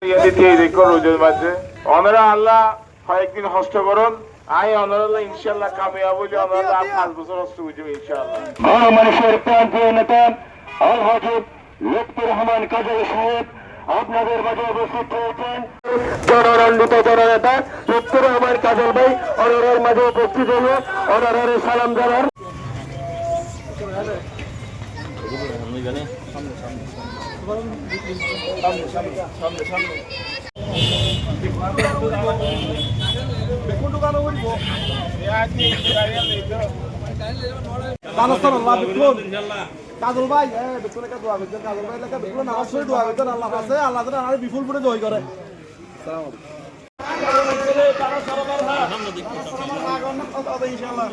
রোজের মাঝে অনারা আল্লাহ কয়েকদিন হস্ত করুন আই অনারা ইনশাল্লাহ কামিয়াব হইলে অনারা 5 বছর হস্ত বুঝবে ইনশাল্লাহ। গণমানুষের প্রান্তীয় নেতা আল হাজিব লুৎফর রহমান কাজল সাহেব আপনাদের মাঝে উপস্থিত হয়েছেন। জনরণ্ডিত জননেতা লুৎফর রহমান কাজল ভাই অনারের মাঝে উপস্থিত হয়ে অনারের সালাম জানান। কাজল ভাই কাজল ভাই নামাজ পড়ে দোয়া করতেন আল্লাহ কাছে আল্লাহ তাআলা বিপুল করে দোয়া করে। ইনশাআল্লাহ।